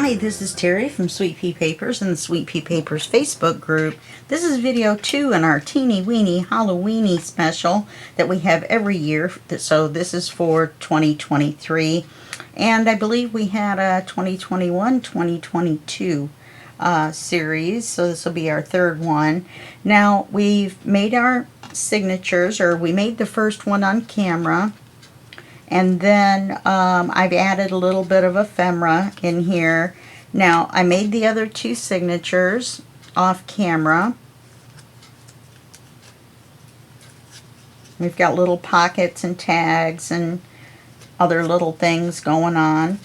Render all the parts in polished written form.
Hi, this is Terry from Sweet Pea Papers and the Sweet Pea Papers Facebook group. This is video 2 in our teeny weeny Halloweeny special that we have every year. So this is for 2023. And I believe we had a 2021-2022 series. So this will be our third one. Now we've made our signatures, or we made the first one on camera. And then I've added a little bit of ephemera in here. Now, I made the other two signatures off camera. We've got little pockets and tags and other little things going on.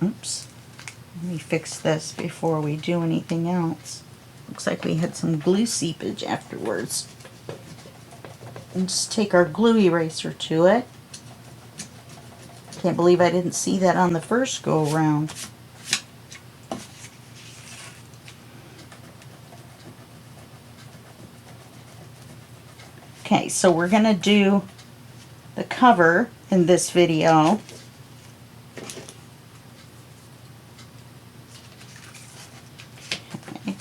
Oops. Let me fix this before we do anything else. Looks like we had some glue seepage afterwards. And just take our glue eraser to it. Can't believe I didn't see that on the first go around. Okay, so we're going to do the cover in this video. Okay.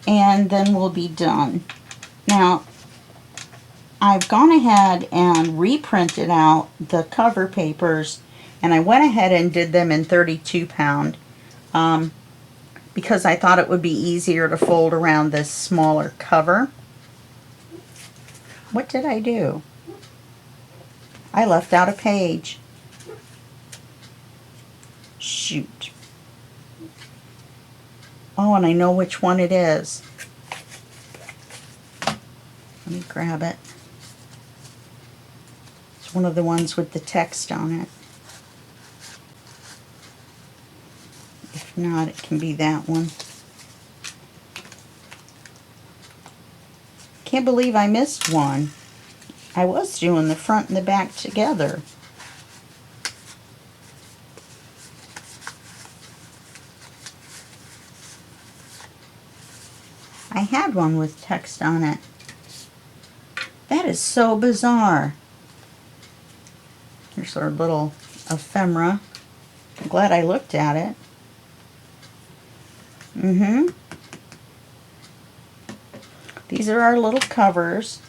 And then we'll be done. Now, I've gone ahead and reprinted out the cover papers, and I went ahead and did them in 32 pound because I thought it would be easier to fold around this smaller cover. What did I do? I left out a page. Shoot. Oh, and I know which one it is. Let me grab it. One of the ones with the text on it. If not, it can be that one. Can't believe I missed one. I was doing the front and the back together. I had one with text on it. That is so bizarre. Here's our little ephemera. I'm glad I looked at it. These are our little covers.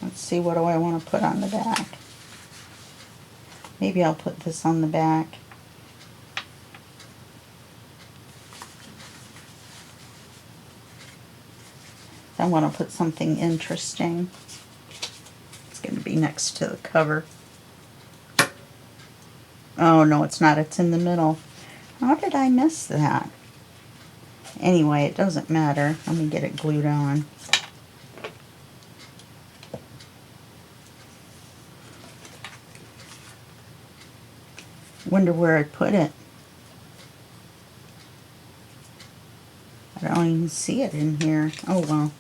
Let's see, what do I want to put on the back? Maybe I'll put this on the back. I want to put something interesting. It's going to be next to the cover. Oh, no, it's not. It's in the middle. How did I miss that? Anyway, it doesn't matter. Let me get it glued on. Wonder where I put it. I don't even see it in here. Oh, well.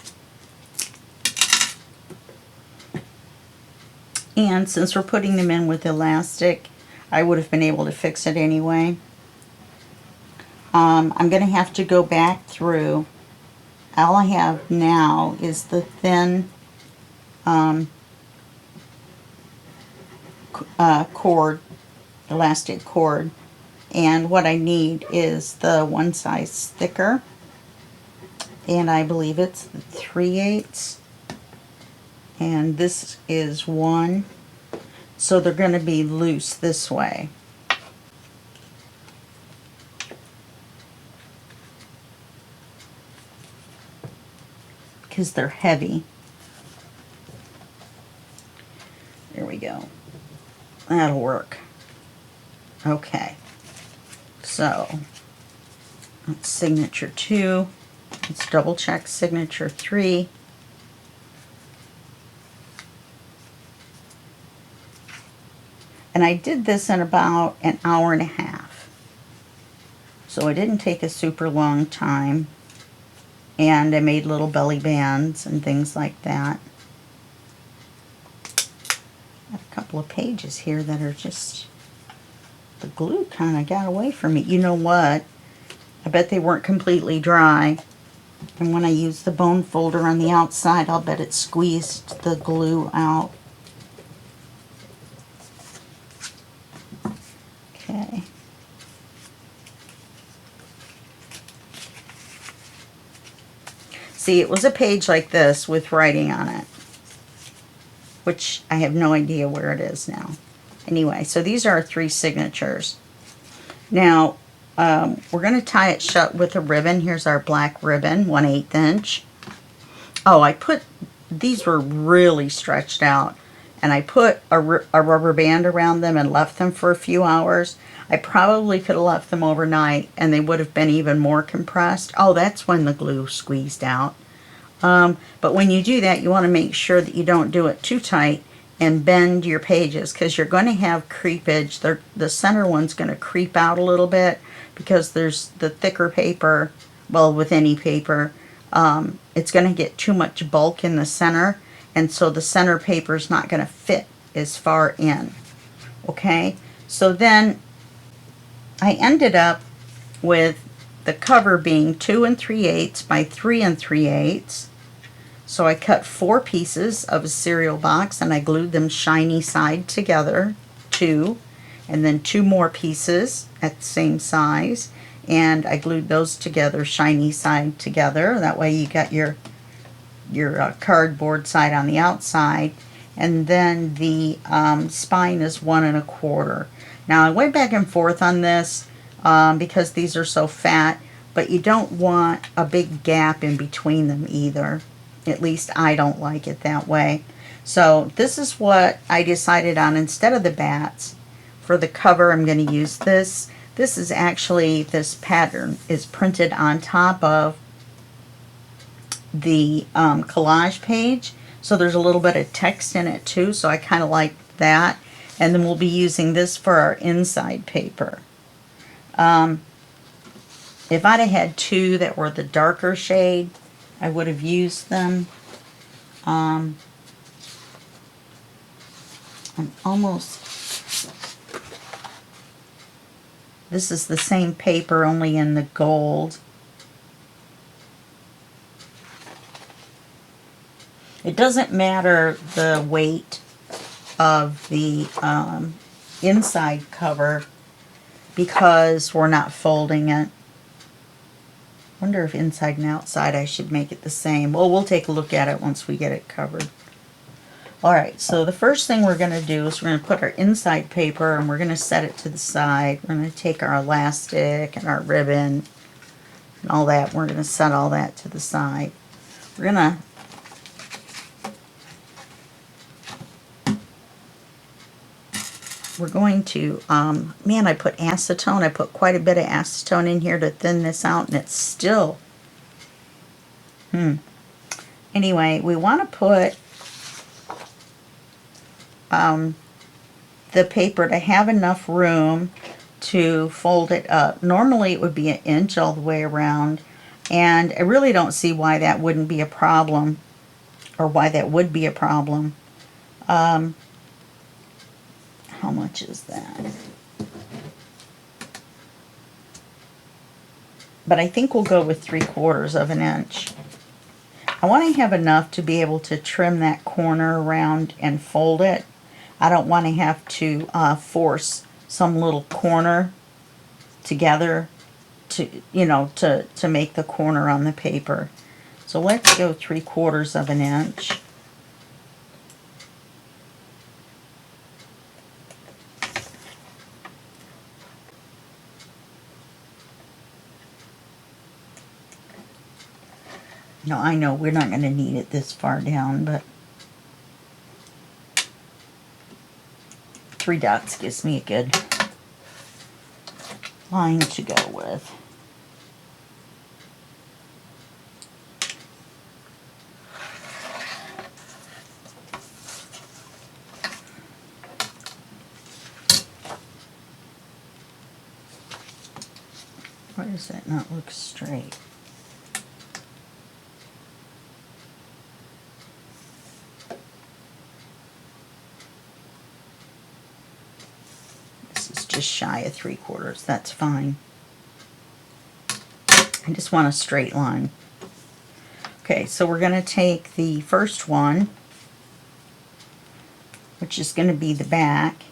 And since we're putting them in with elastic, I would have been able to fix it anyway. I'm going to have to go back through. All I have now is the thin cord, elastic cord, and what I need is the 1 size thicker, and I believe it's 3/8, and this is 1. So they're going to be loose this way. Because they're heavy. There we go. That'll work. Okay. So, that's signature 2. Let's double check signature 3. And I did this in about an hour and a half. So it didn't take a super long time. And I made little belly bands and things like that. I have a couple of pages here that are just, the glue kind of got away from me. You know what? I bet they weren't completely dry. And when I used the bone folder on the outside, I'll bet it squeezed the glue out. Okay. See, it was a page like this with writing on it, which I have no idea where it is now. Anyway, so these are our 3 signatures. Now, we're going to tie it shut with a ribbon. Here's our black ribbon, 1/8 inch. Oh, these were really stretched out, and I put a rubber band around them and left them for a few hours. I probably could have left them overnight, and they would have been even more compressed. Oh, that's when the glue squeezed out. But when you do that, you want to make sure that you don't do it too tight and bend your pages, because you're going to have creepage. The center one's going to creep out a little bit because there's the thicker paper. Well, with any paper, it's going to get too much bulk in the center, and so the center paper is not going to fit as far in. Okay, so then I ended up with the cover being 2 3/8 by 3 3/8. So I cut 4 pieces of a cereal box and I glued them shiny side together, 2, and then 2 more pieces at the same size, and I glued those together shiny side together. That way you got your cardboard side on the outside, and then the spine is 1 1/4. Now I went back and forth on this because these are so fat, but you don't want a big gap in between them either. At least I don't like it that way. So this is what I decided on instead of the bats. For the cover, I'm going to use this. This is actually, this pattern is printed on top of the collage page. So there's a little bit of text in it too, so I kind of like that. And then we'll be using this for our inside paper. If I'd have had 2 that were the darker shade, I would have used them. I'm almost... This is the same paper, only in the gold. It doesn't matter the weight of the inside cover because we're not folding it. Wonder if inside and outside I should make it the same. Well, we'll take a look at it once we get it covered. Alright, so the first thing we're going to do is we're going to put our inside paper and we're going to set it to the side. We're going to take our elastic and our ribbon and all that. We're going to set all that to the side. We're going to man, I put acetone. I put quite a bit of acetone in here to thin this out, and it's still, Anyway, we want to put the paper to have enough room to fold it up. Normally it would be 1 inch all the way around, and I really don't see why that wouldn't be a problem, or why that would be a problem. How much is that? But I think we'll go with 3/4 of an inch. I want to have enough to be able to trim that corner around and fold it. I don't want to have to force some little corner together to, to make the corner on the paper. So let's go 3/4 of an inch. Now, I know we're not going to need it this far down, but 3 dots gives me a good line to go with. Why does that not look straight? Just shy of 3/4. That's fine. I just want a straight line. Okay, so we're going to take the first one, which is going to be the back.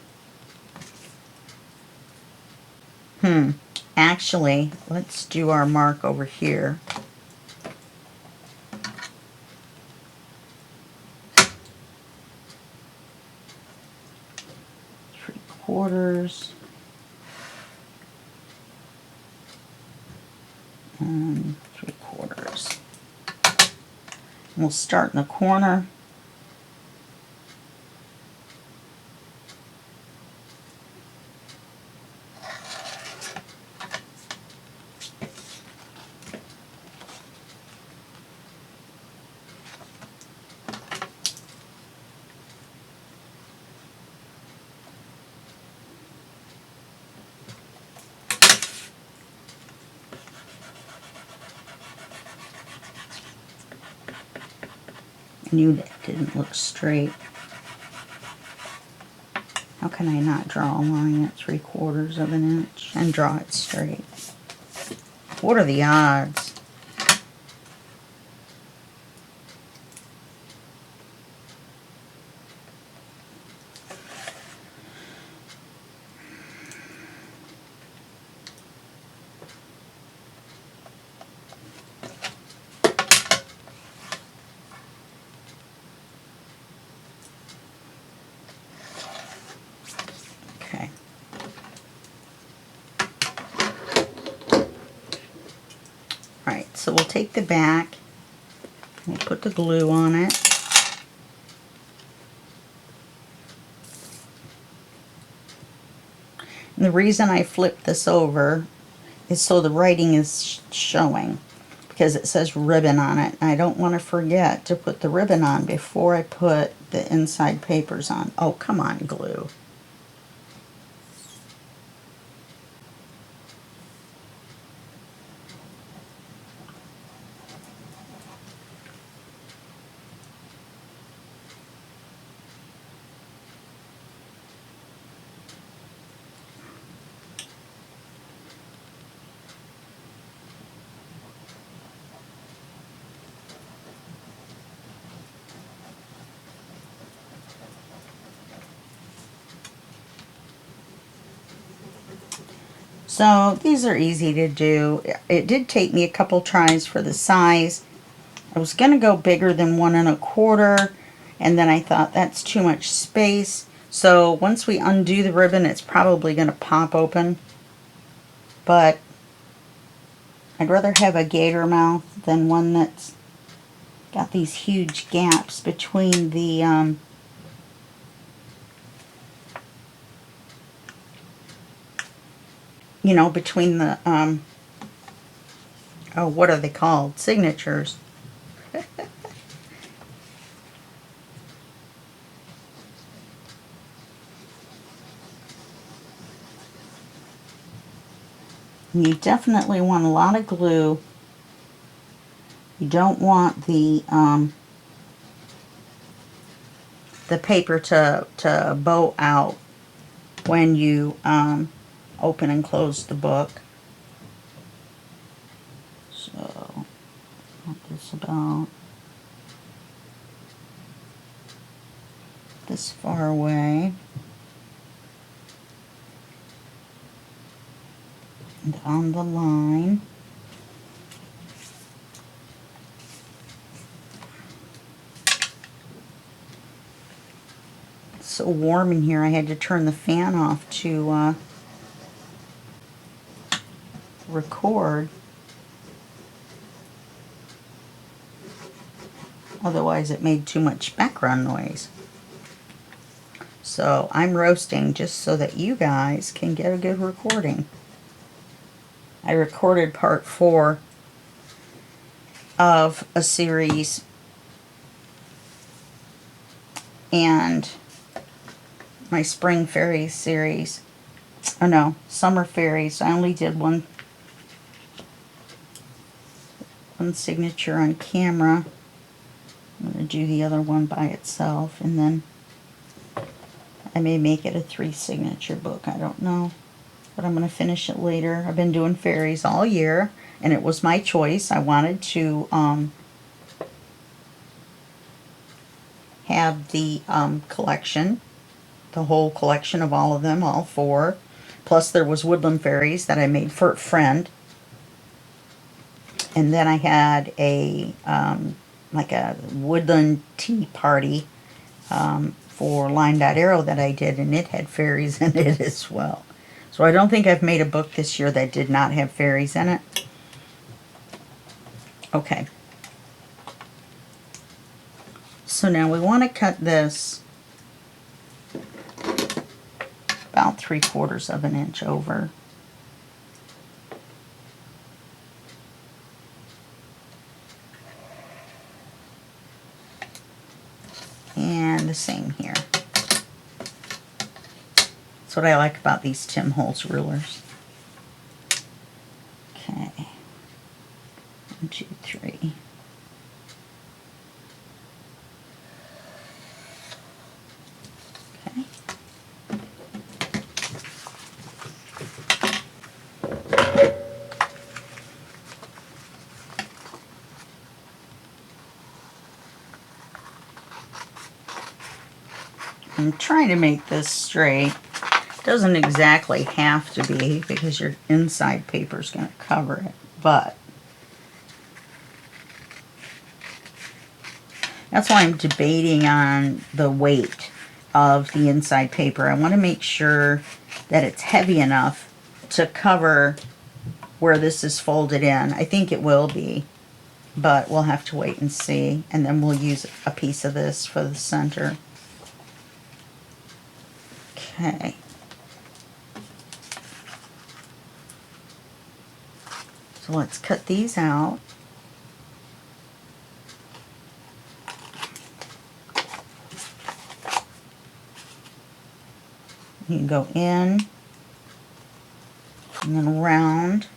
Actually, let's do our mark over here. 3/4 and 3/4. We'll start in the corner. I knew that didn't look straight. How can I not draw a line at 3/4 of an inch and draw it straight? What are the odds? Okay. Alright, so we'll take the back, we'll put the glue on it. And the reason I flipped this over is so the writing is showing, because it says ribbon on it. I don't want to forget to put the ribbon on before I put the inside papers on. Oh, come on, glue. So these are easy to do. It did take me a couple tries for the size. I was going to go bigger than 1 1/4, and then I thought that's too much space. So once we undo the ribbon, it's probably going to pop open. But I'd rather have a gator mouth than one that's got these huge gaps between the you know, between the oh, what are they called? Signatures. You definitely want a lot of glue. You don't want the paper to bow out when you open and close the book. So, want this about this far away. And on the line. It's so warm in here, I had to turn the fan off to record. Otherwise it made too much background noise. So I'm roasting just so that you guys can get a good recording. I recorded part 4 of a series, and my spring fairies series. Oh no, summer fairies. I only did one signature on camera. I'm going to do the other one by itself, and then I may make it a 3 signature book. I don't know. But I'm going to finish it later. I've been doing fairies all year, and it was my choice. I wanted to have the collection, the whole collection of all of them, all 4. Plus there was woodland fairies that I made for a friend. And then I had a like a woodland tea party for Line Dot Arrow that I did, and it had fairies in it as well. So I don't think I've made a book this year that did not have fairies in it. Okay. So now we want to cut this about 3/4 of an inch over. And the same here. That's what I like about these Tim Holtz rulers. Okay. 1, 2, 3. Okay. I'm trying to make this straight. Doesn't exactly have to be because your inside paper is going to cover it, but that's why I'm debating on the weight of the inside paper. I want to make sure that it's heavy enough to cover where this is folded in. I think it will be, but we'll have to wait and see, and then we'll use a piece of this for the center. Okay. So let's cut these out. You can go in and then around.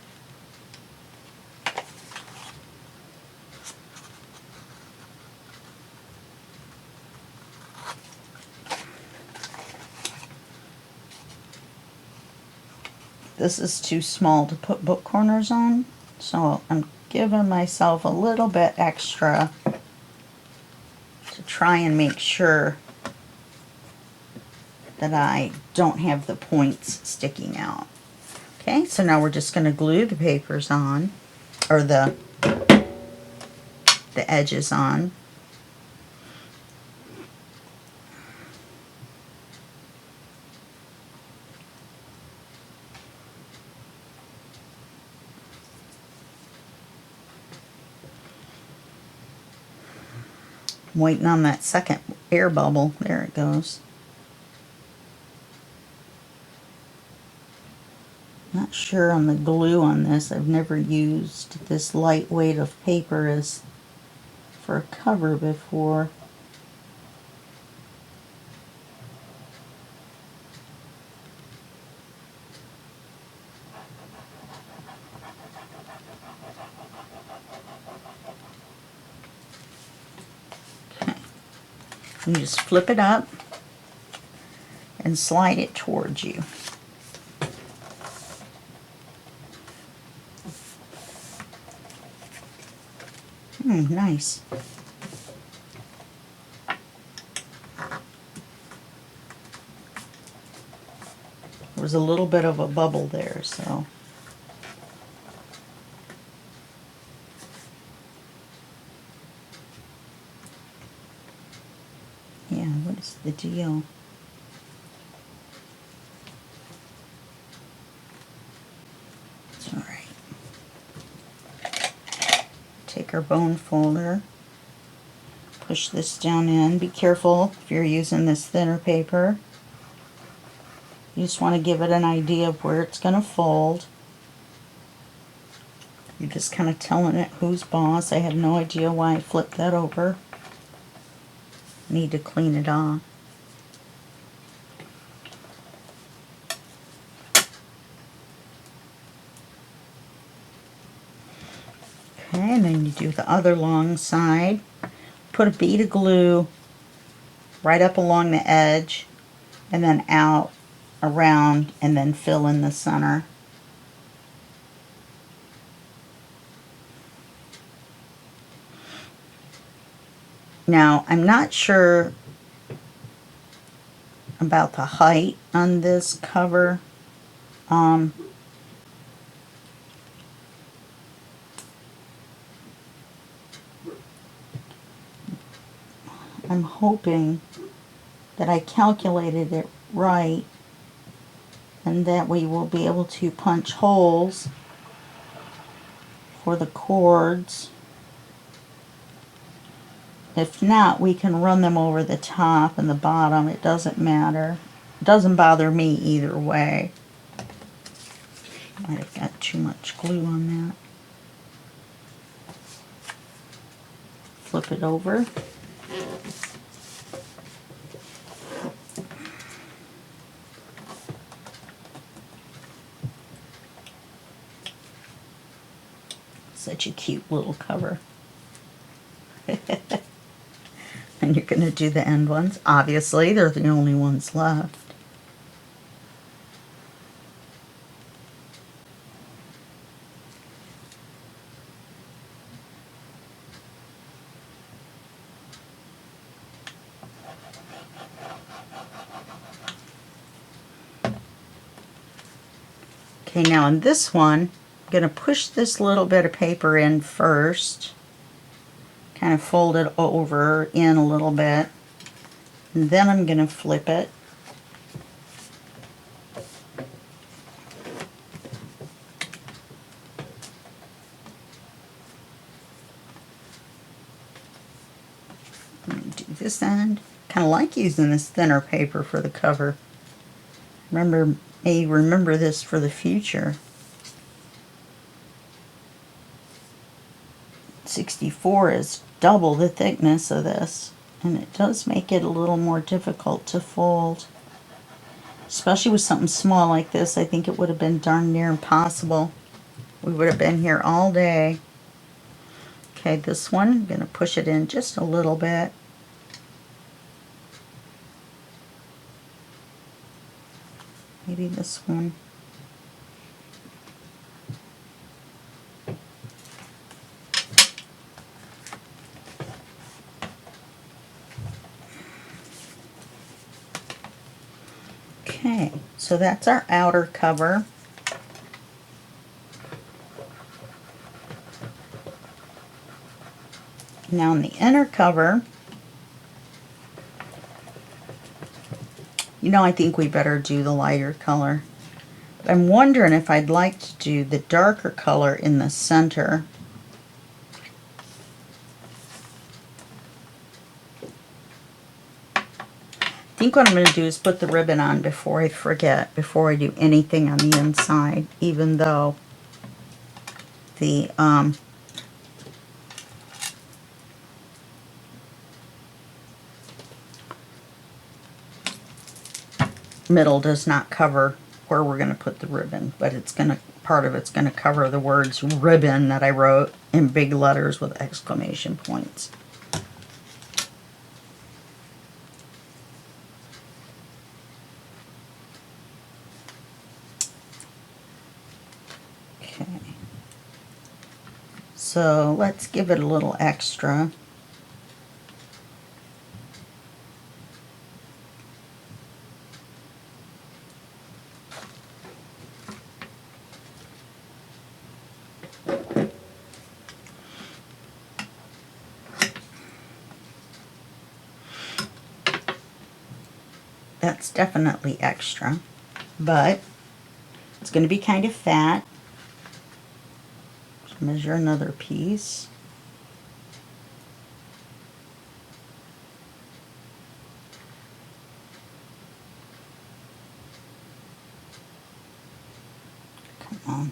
This is too small to put book corners on, so I'm giving myself a little bit extra to try and make sure that I don't have the points sticking out. Okay, so now we're just going to glue the papers on, or the edges on. I'm waiting on that second air bubble. There it goes. Not sure on the glue on this. I've never used this lightweight of paper as for a cover before. Okay. You just flip it up and slide it towards you. Nice. There was a little bit of a bubble there, so. Yeah, what is the deal? It's all right. Take our bone folder, push this down in. Be careful if you're using this thinner paper. You just want to give it an idea of where it's going to fold. You're just kind of telling it who's boss. I have no idea why I flipped that over. Need to clean it off. Okay, and then you do the other long side. Put a bead of glue right up along the edge and then out around and then fill in the center. Now, I'm not sure about the height on this cover. I'm hoping that I calculated it right, and that we will be able to punch holes for the cords. If not, we can run them over the top and the bottom. It doesn't matter. It doesn't bother me either way. Might have got too much glue on that. Flip it over. Such a cute little cover. And you're going to do the end ones. Obviously, they're the only ones left. Okay, now in this one, I'm going to push this little bit of paper in first. Kind of fold it over in a little bit. And then I'm going to flip it. Do this end. Kind of like using this thinner paper for the cover. Remember this for the future. 64 is double the thickness of this, and it does make it a little more difficult to fold. Especially with something small like this, I think it would have been darn near impossible. We would have been here all day. Okay, this one, I'm going to push it in just a little bit. Maybe this one. Okay, so that's our outer cover. Now on the inner cover, I think we better do the lighter color. But I'm wondering if I'd like to do the darker color in the center. I think what I'm going to do is put the ribbon on before I forget, before I do anything on the inside, even though the middle does not cover where we're going to put the ribbon, but part of it's going to cover the words ribbon that I wrote in big letters with exclamation points. Okay. So let's give it a little extra. That's definitely extra, but it's going to be kind of fat. Let's measure another piece. Come on.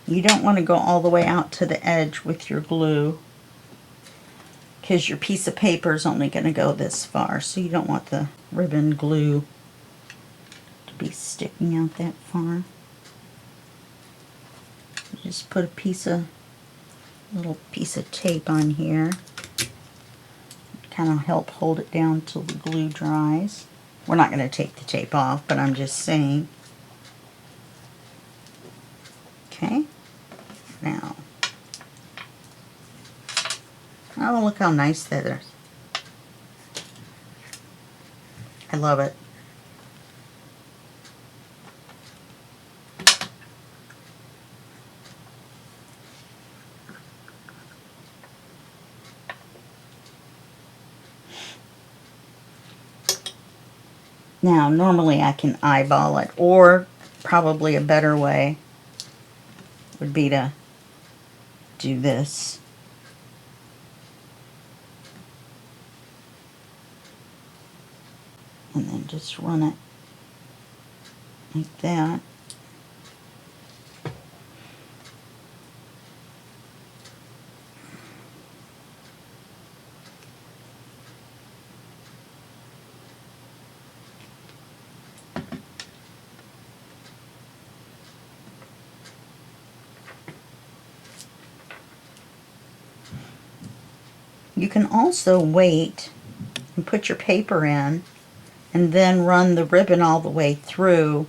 You don't want to go all the way out to the edge with your glue, because your piece of paper is only going to go this far, so you don't want the ribbon glue to be sticking out that far. Just put a piece of little piece of tape on here. Kind of help hold it down till the glue dries. We're not going to take the tape off, but I'm just saying. Okay, now, oh, look how nice that is. I love it. Now, normally I can eyeball it, or probably a better way would be to do this. And then just run it like that. You can also wait and put your paper in and then run the ribbon all the way through.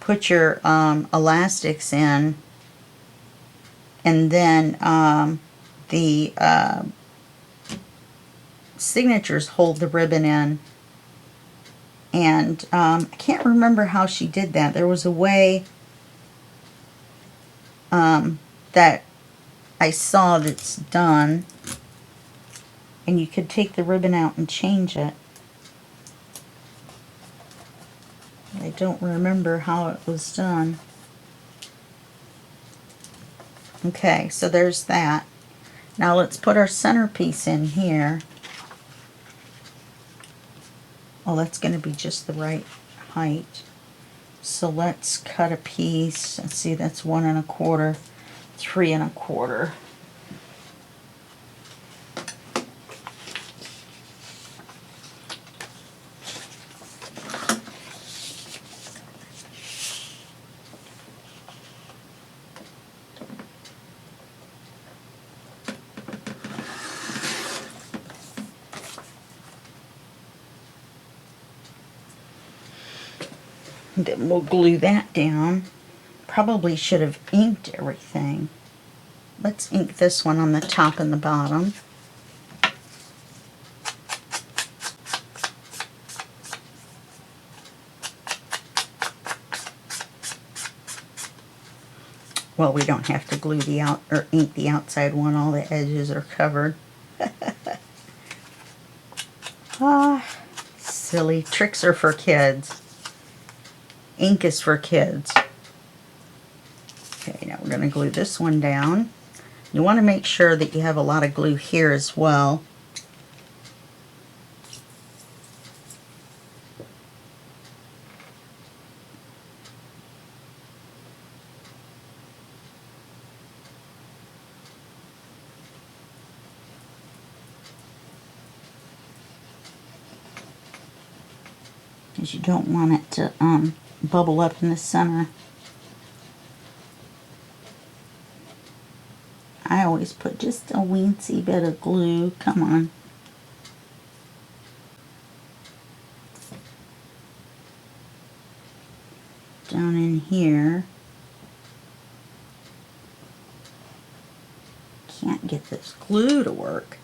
Put your elastics in, and then the signatures hold the ribbon in. And I can't remember how she did that. There was a way that I saw that's done, and you could take the ribbon out and change it. I don't remember how it was done. Okay, so there's that. Now let's put our centerpiece in here. Oh, that's going to be just the right height. So let's cut a piece. Let's see, that's 1 1/4, 3 1/4. Then we'll glue that down. Probably should have inked everything. Let's ink this one on the top and the bottom. Well, we don't have to glue the or ink the outside one. All the edges are covered. Ah, silly. Tricks are for kids. Ink is for kids. Okay, now we're going to glue this one down. You want to make sure that you have a lot of glue here as well. Because you don't want it to bubble up in the center. I always put just a weensy bit of glue. Come on. Down in here. Can't get this glue to work.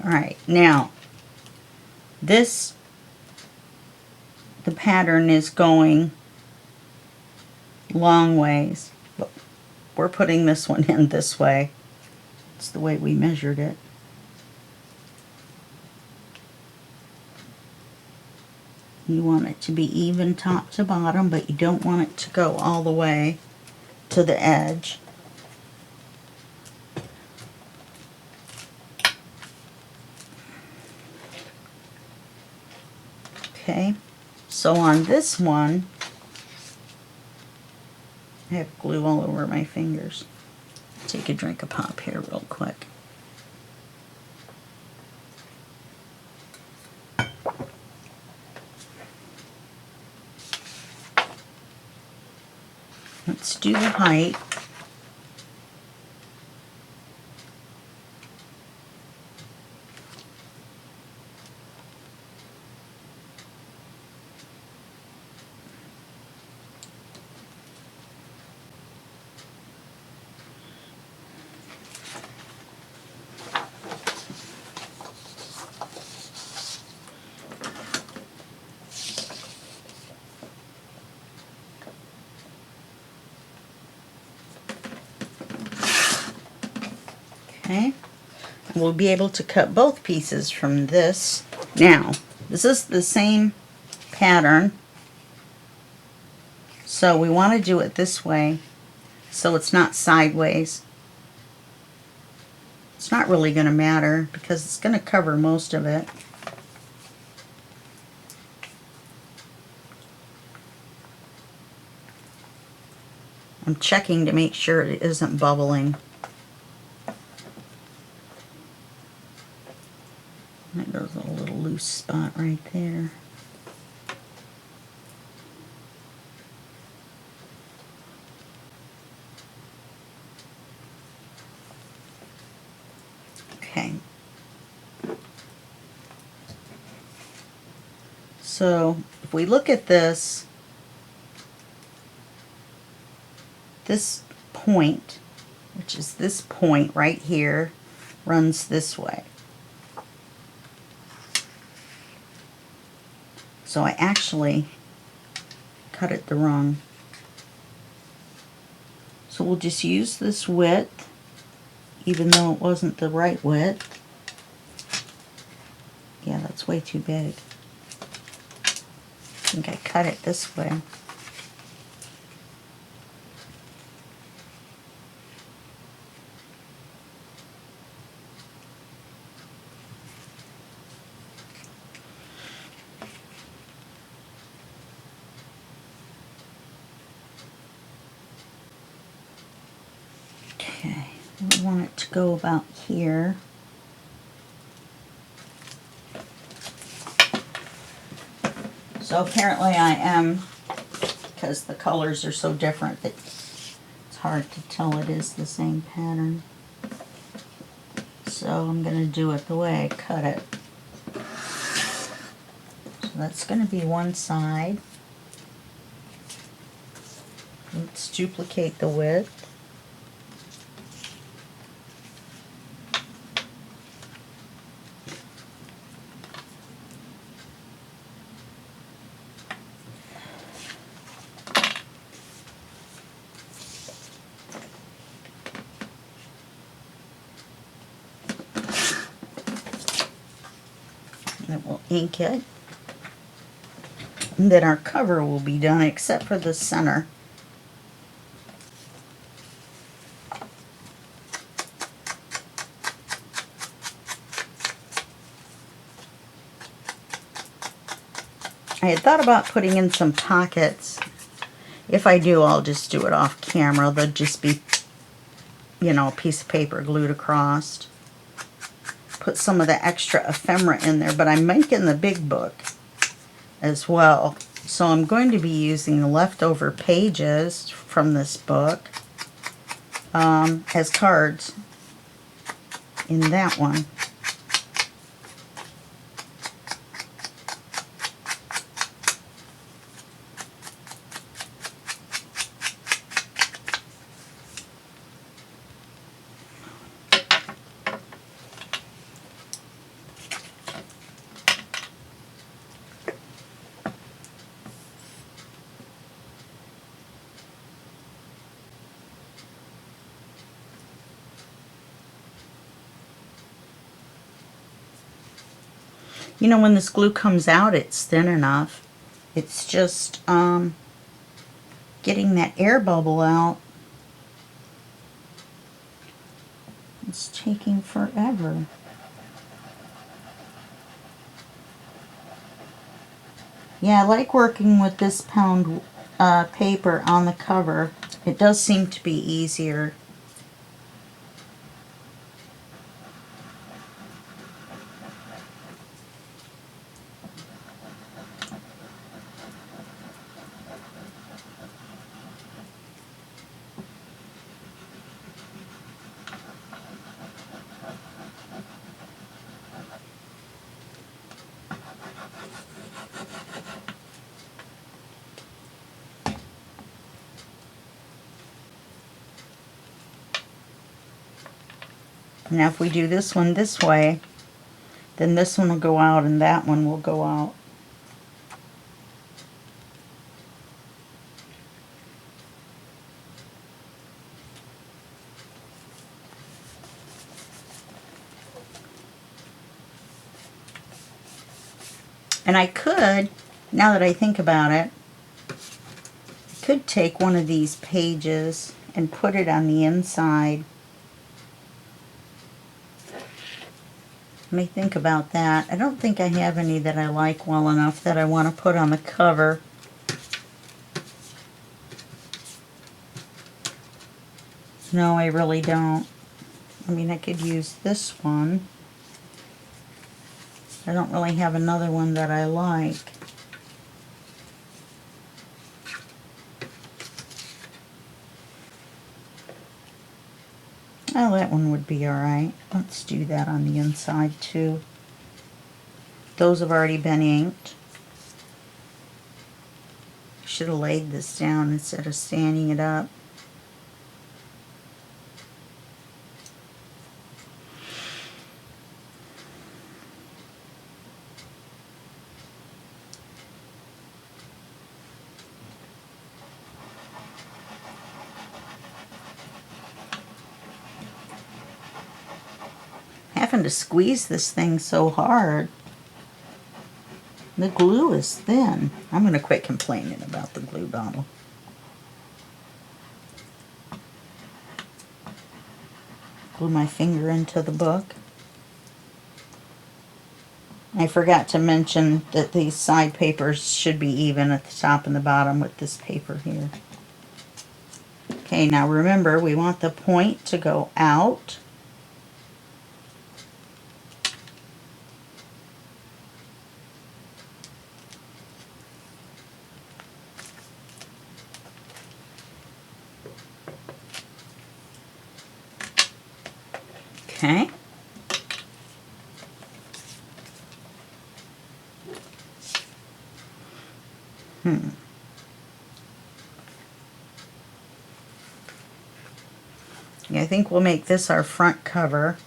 Alright, now the pattern is going long ways. But we're putting this one in this way. It's the way we measured it. You want it to be even top to bottom, but you don't want it to go all the way to the edge. Okay, so on this one, I have glue all over my fingers. Take a drink of pop here real quick. Let's do the height. Okay, and we'll be able to cut both pieces from this. Now, this is the same pattern, so we want to do it this way so it's not sideways. It's not really going to matter because it's going to cover most of it. I'm checking to make sure it isn't bubbling. There's a little loose spot right there. Okay. So if we look at this point, which is this point right here, runs this way. So I actually cut it the wrong. So we'll just use this width, even though it wasn't the right width. Yeah, that's way too big. I think I cut it this way. Okay, we want it to go about here. So apparently I am, because the colors are so different that it's hard to tell it is the same pattern. So I'm going to do it the way I cut it. So that's going to be one side. Let's duplicate the width. And we'll ink it. And then our cover will be done except for the center. I had thought about putting in some pockets. If I do, I'll just do it off camera. They'll just be, you know, a piece of paper glued across. Put some of the extra ephemera in there, but I'm making the big book as well. So I'm going to be using the leftover pages from this book as cards in that one. You know, when this glue comes out, it's thin enough. It's just getting that air bubble out. It's taking forever. Yeah, I like working with this pound paper on the cover. It does seem to be easier. Now if we do this one this way, then this one will go out and that one will go out. And I could, now that I think about it, I could take one of these pages and put it on the inside. Let me think about that. I don't think I have any that I like well enough that I want to put on the cover. No, I really don't. I mean, I could use this one. I don't really have another one that I like. Oh, that one would be alright. Let's do that on the inside too. Those have already been inked. Should have laid this down instead of standing it up. Having to squeeze this thing so hard. The glue is thin. I'm going to quit complaining about the glue bottle. Glue my finger into the book. I forgot to mention that these side papers should be even at the top and the bottom with this paper here. Okay, now remember, we want the point to go out. Okay. Yeah, I think we'll make this our front cover.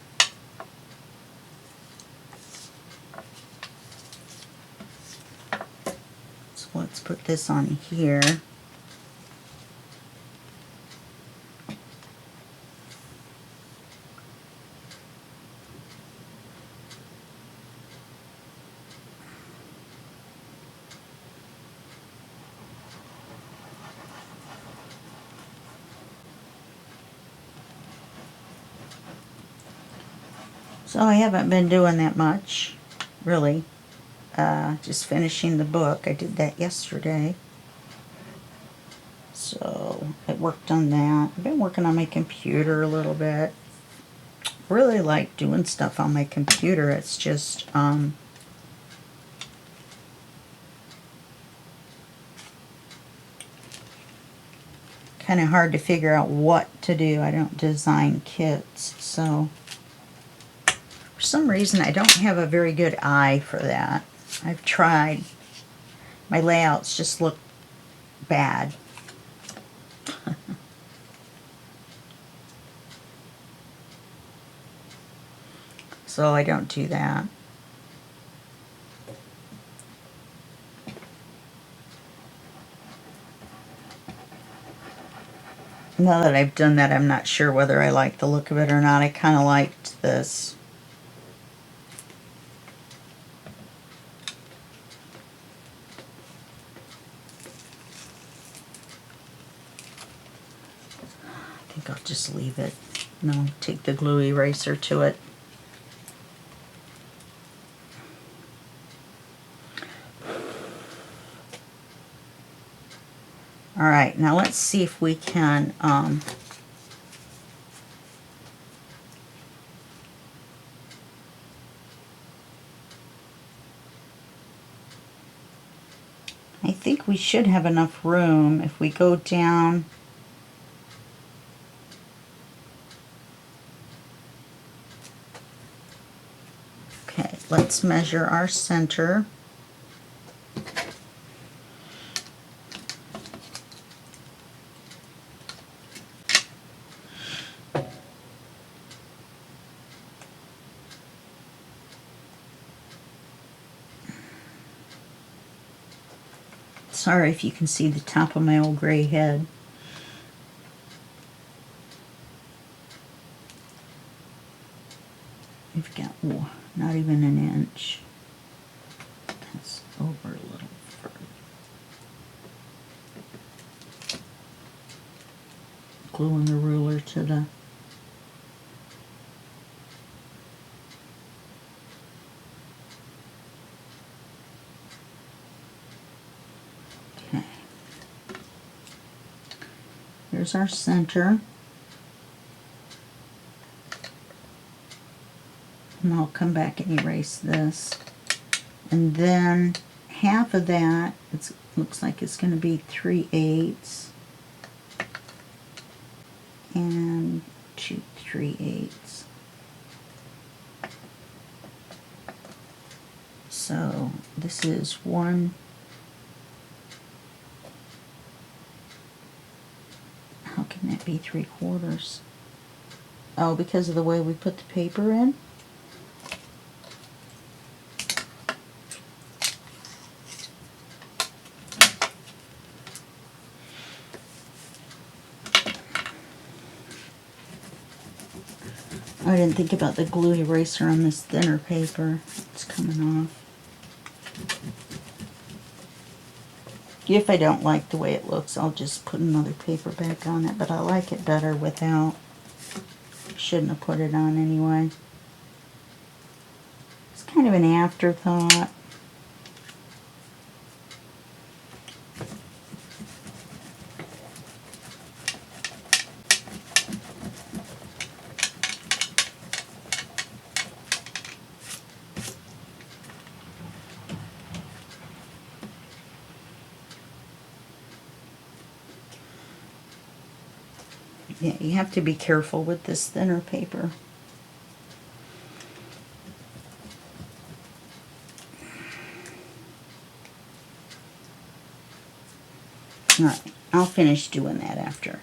So let's put this on here. So I haven't been doing that much, really. Just finishing the book. I did that yesterday. So I worked on that. I've been working on my computer a little bit. Really like doing stuff on my computer. It's just kind of hard to figure out what to do. I don't design kits, so for some reason I don't have a very good eye for that. I've tried. My layouts just look bad. So I don't do that. Now that I've done that, I'm not sure whether I like the look of it or not. I kind of liked this. I'll just leave it. And I'll take the glue eraser to it. All right, now let's see if we can I think we should have enough room if we go down. Okay, let's measure our center. Sorry if you can see the top of my old gray head. We've got not even an inch. That's over a little further. Gluing the ruler to the Here's our center. And I'll come back and erase this. And then half of that, it looks like it's going to be 3/8 and 2 3/8. So this is 1. How can that be 3/4? Oh, because of the way we put the paper in? I didn't think about the glue eraser on this thinner paper. It's coming off. If I don't like the way it looks, I'll just put another paper back on it, but I like it better without. Shouldn't have put it on anyway. It's kind of an afterthought. Yeah, you have to be careful with this thinner paper. Alright, I'll finish doing that after.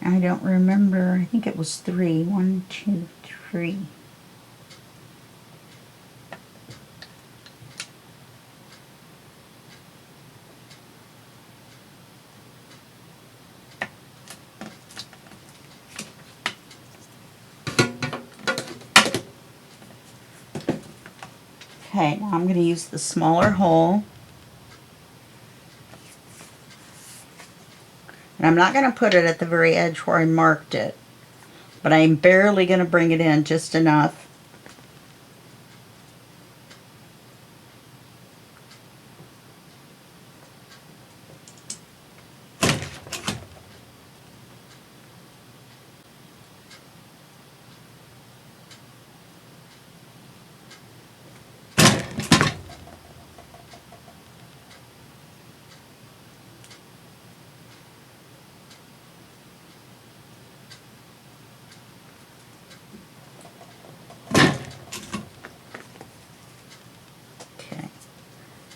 I don't remember. I think it was 3. 1, 2, 3. Okay, now I'm going to use the smaller hole. And I'm not going to put it at the very edge where I marked it, but I'm barely going to bring it in, just enough.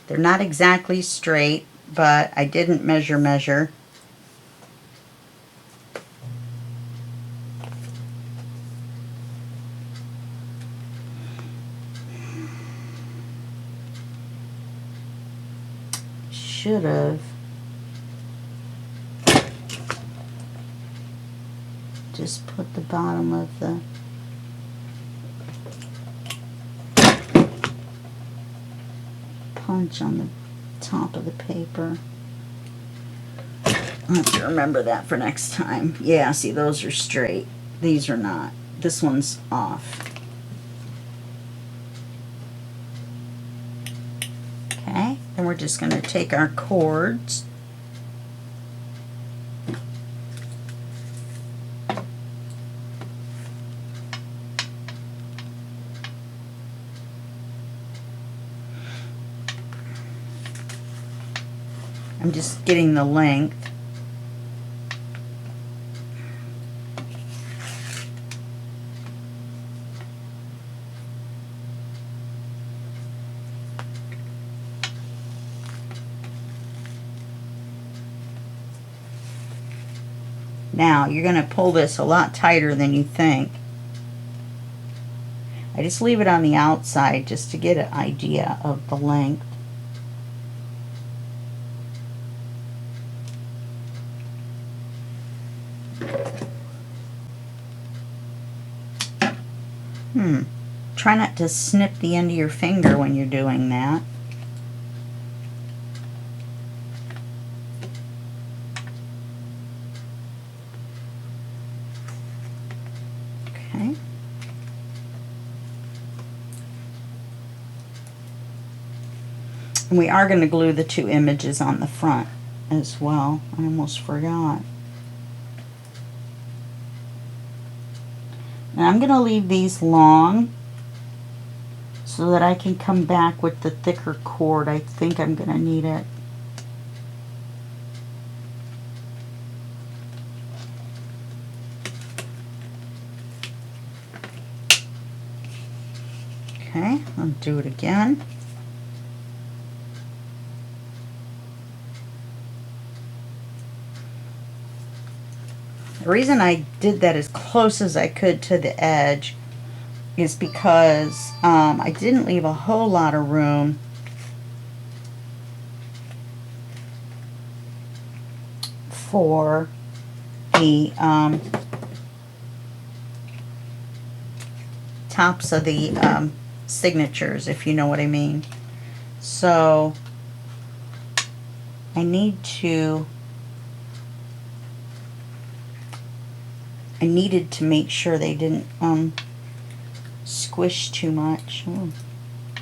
They're not exactly straight, but I didn't measure. Should have just put the bottom of the punch on the top of the paper. I'll have to remember that for next time. Yeah, see, those are straight. These are not. This one's off. Okay, and we're just going to take our cords. I'm just getting the length. Now, you're going to pull this a lot tighter than you think. I just leave it on the outside just to get an idea of the length. Try not to snip the end of your finger when you're doing that. Okay. And we are going to glue the two images on the front as well. I almost forgot. And I'm going to leave these long so that I can come back with the thicker cord. I think I'm going to need it. Okay, I'll do it again. The reason I did that as close as I could to the edge is because I didn't leave a whole lot of room for the tops of the signatures, if you know what I mean. So I needed to make sure they didn't squish too much. Ooh,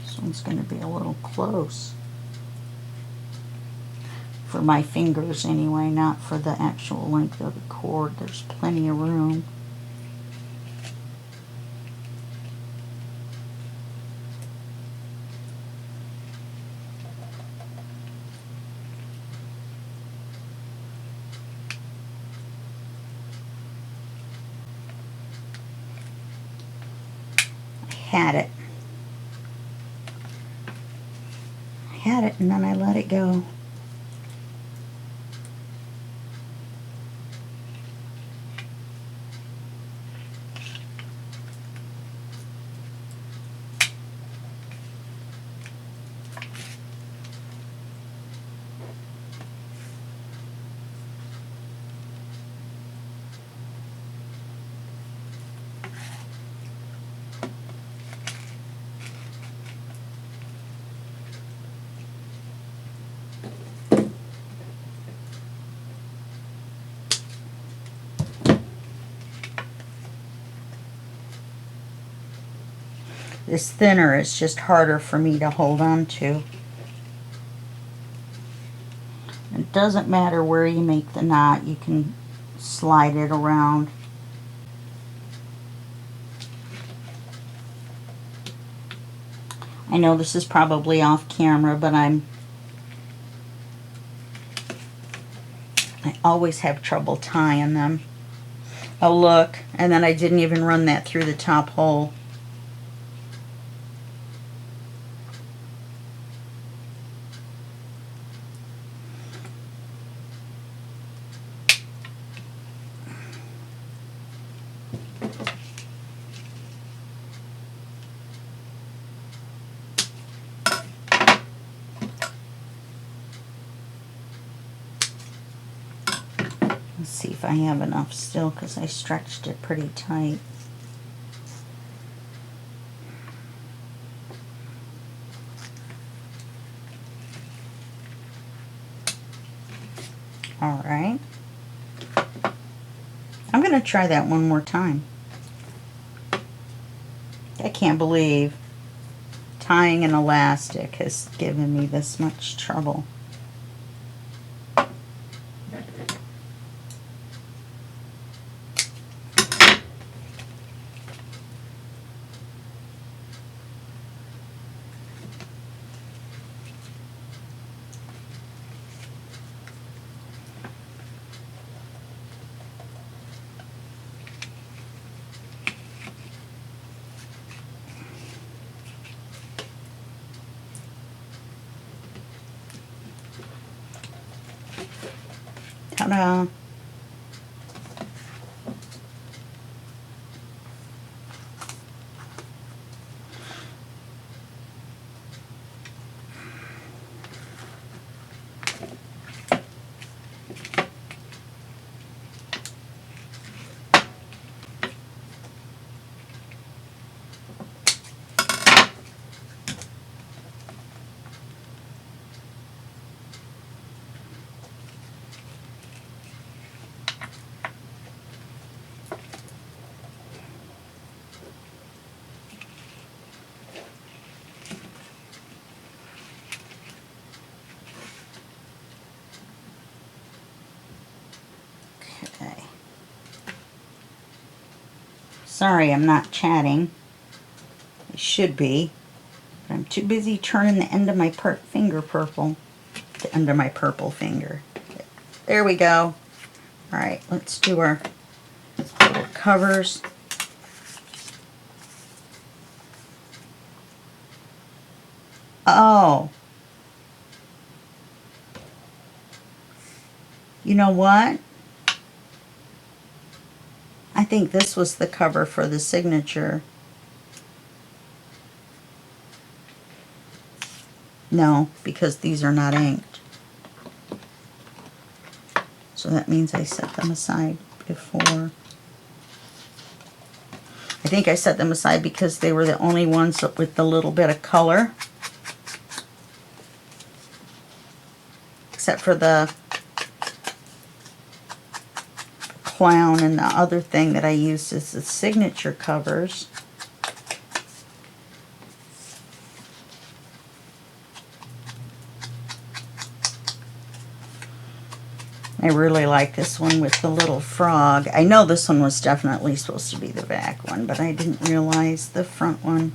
this one's going to be a little close. For my fingers anyway, not for the actual length of the cord. There's plenty of room. Had it. I had it and then I let it go. This thinner is just harder for me to hold on to. It doesn't matter where you make the knot, you can slide it around. I know this is probably off camera, but I always have trouble tying them. Oh look, and then I didn't even run that through the top hole. Let's see if I have enough still, because I stretched it pretty tight. All right. I'm going to try that one more time. I can't believe tying an elastic has given me this much trouble. Ta-da! Okay. Sorry, I'm not chatting. I should be, but I'm too busy turning the end of my finger purple. The end of my purple finger. There we go. All right, let's do our little covers. Oh. You know what? I think this was the cover for the signature. No, because these are not inked. So that means I set them aside before. I think I set them aside because they were the only ones with the little bit of color. Except for the clown and the other thing that I used as the signature covers. I really like this one with the little frog. I know this one was definitely supposed to be the back one, but I didn't realize the front one.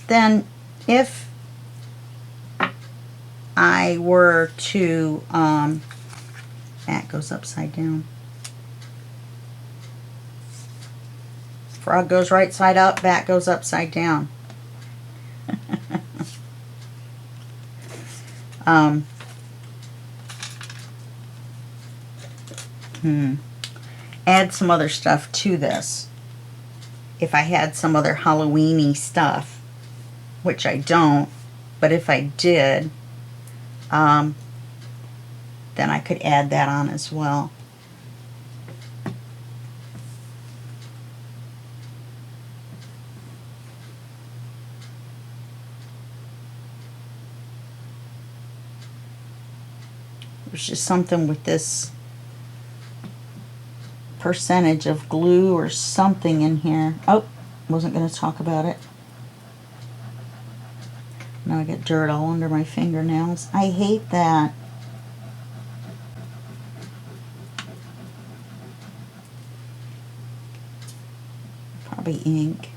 Then if I were to, that goes upside down. Frog goes right side up, bat goes upside down. Add some other stuff to this. If I had some other Halloweeny stuff, which I don't, but if I did, then I could add that on as well. There's just something with this percentage of glue or something in here. Oh, wasn't going to talk about it. Now I get dirt all under my fingernails. I hate that. Probably ink.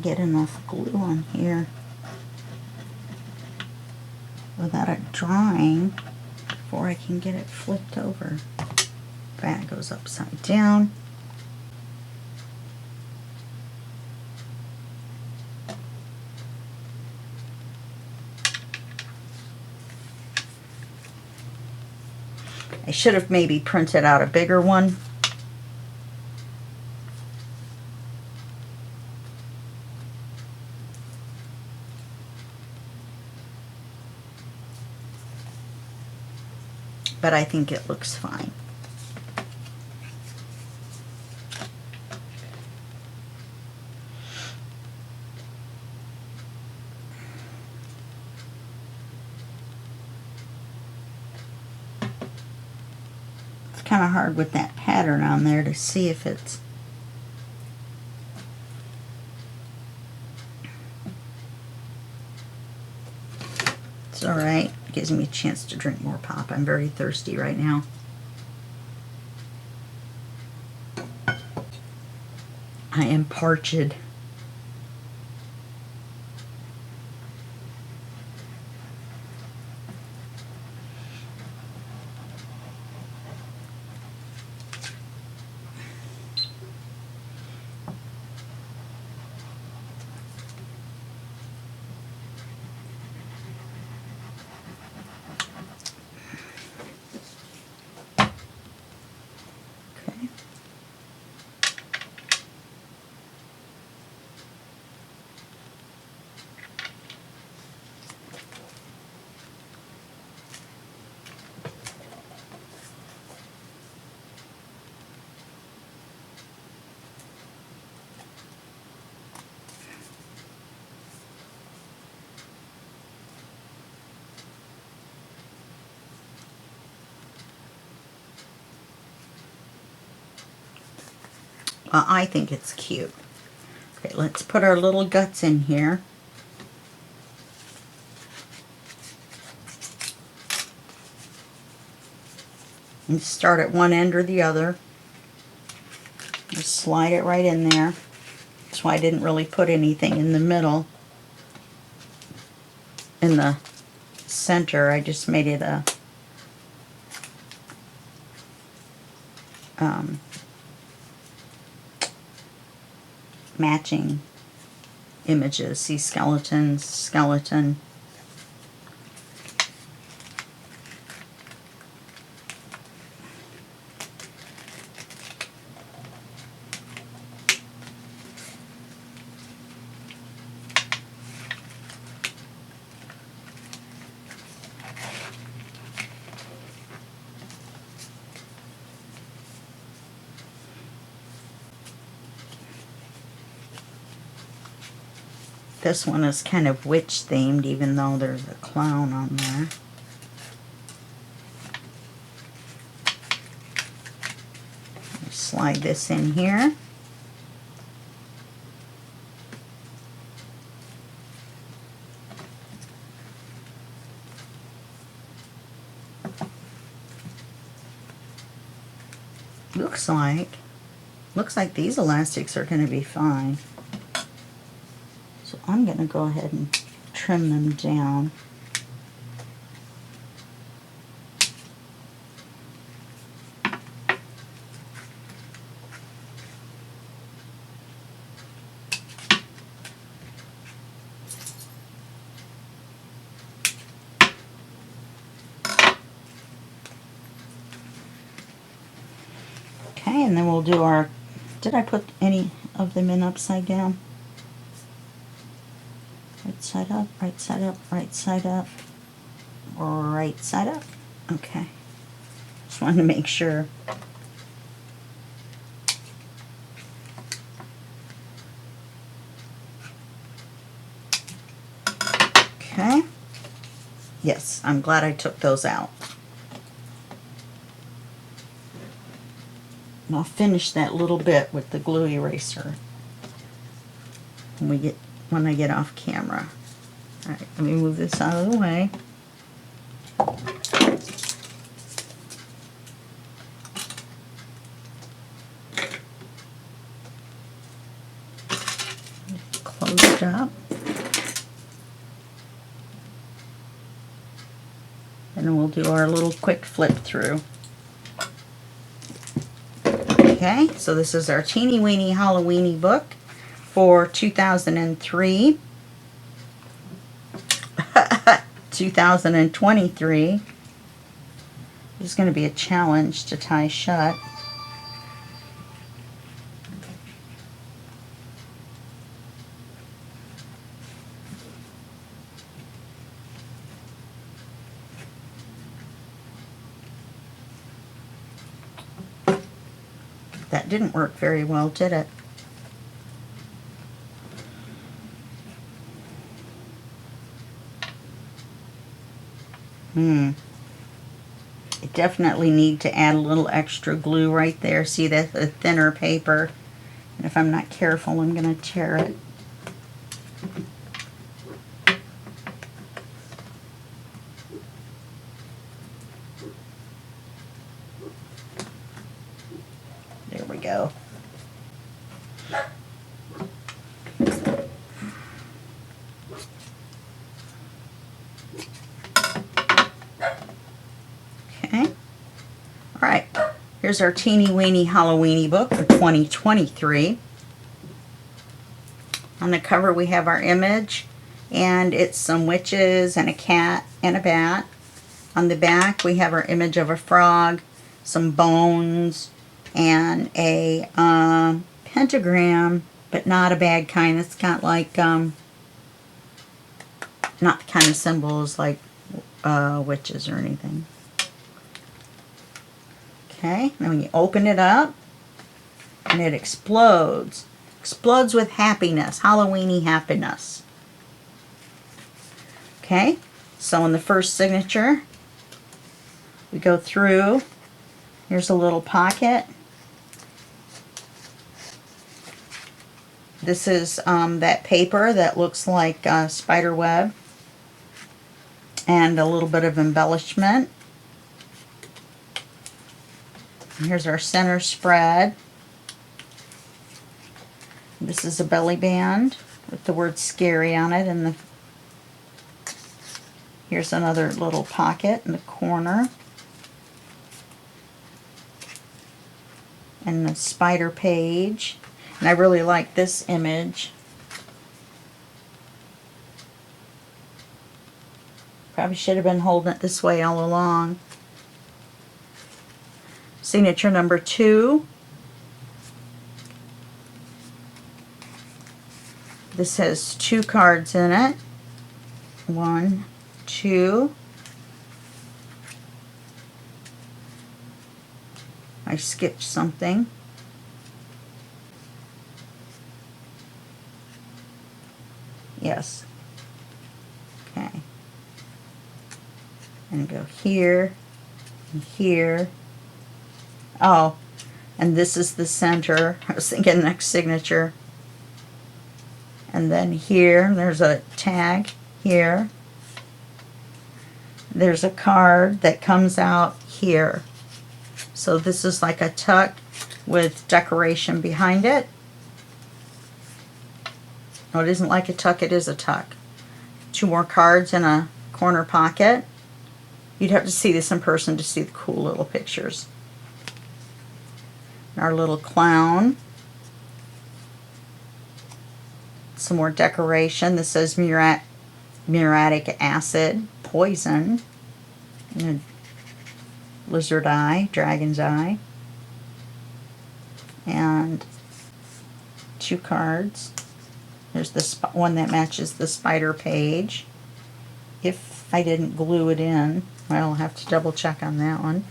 get enough glue on here without it drying before I can get it flipped over. That goes upside down. I should have maybe printed out a bigger one. But I think it looks fine. It's kind of hard with that pattern on there to see if it's alright. Gives me a chance to drink more pop. I'm very thirsty right now. I am parched. I think it's cute. Okay, let's put our little guts in here. And start at one end or the other. Just slide it right in there. That's why I didn't really put anything in the middle. In the center, I just made it a matching images. See, skeletons, skeleton. This one is kind of witch themed, even though there's a clown on there. Slide this in here. Looks like these elastics are going to be fine. So I'm going to go ahead and trim them down. Okay, and then we'll do our, did I put any of them in upside down? Right side up, right side up, right side up, right side up. Okay. Just wanted to make sure. Okay. Yes, I'm glad I took those out. And I'll finish that little bit with the glue eraser when I get off camera. All right, let me move this out of the way. Close And we'll do our little quick flip through. Okay, so this is our Teeny Weeny Halloweeny book for 2003. 2023. It's going to be a challenge to tie shut. That didn't work very well, did it? I definitely need to add a little extra glue right there. See, that's a thinner paper. And if I'm not careful, I'm going to tear it. There we go. Okay. All right. Here's our Teeny Weeny Halloweeny book for 2023. On the cover we have our image, and it's some witches and a cat and a bat. On the back we have our image of a frog, some bones, and a pentagram, but not a bad kind. It's got like not the kind of symbols like witches or anything. Okay, then when you open it up, and it explodes. Explodes with happiness, Halloweeny happiness. Okay, so in the first signature, we go through. Here's a little pocket. This is that paper that looks like spider web, and a little bit of embellishment. And here's our center spread. This is a belly band with the word scary on it, and here's another little pocket in the corner. And the spider page. And I really like this image. Probably should have been holding it this way all along. Signature number 2. This has 2 cards in it. 1, 2. I skipped something. Yes. Okay. And go here and here. Oh, and this is the center. I was thinking next signature. And then here, there's a tag here. There's a card that comes out here. So this is like a tuck with decoration behind it. No, it isn't like a tuck, it is a tuck. 2 more cards in a corner pocket. You'd have to see this in person to see the cool little pictures. And our little clown. Some more decoration. This says muriatic acid, poison, and a lizard eye, dragon's eye, and 2 cards. There's the one that matches the spider page. If I didn't glue it in, I'll have to double check on that one.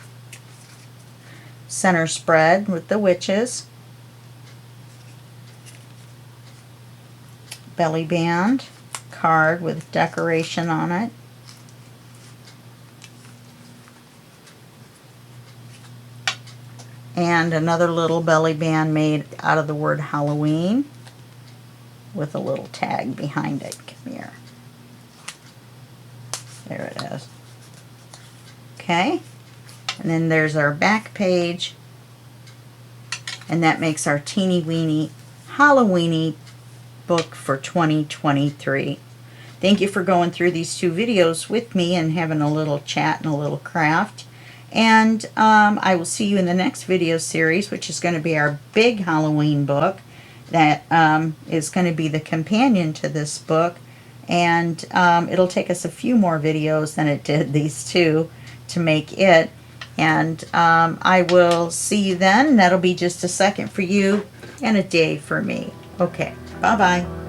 Center spread with the witches. Belly band card with decoration on it. And another little belly band made out of the word Halloween with a little tag behind it. Come here. There it is. Okay. And then there's our back page. And that makes our Teeny Weeny Halloweeny book for 2023. thank you for going through these 2 videos with me and having a little chat and a little craft. And I will see you in the next video series, which is going to be our big Halloween book that is going to be the companion to this book. And it'll take us a few more videos than it did these 2 to make it. And I will see you then. That'll be just a second for you and a day for me. Okay, bye-bye.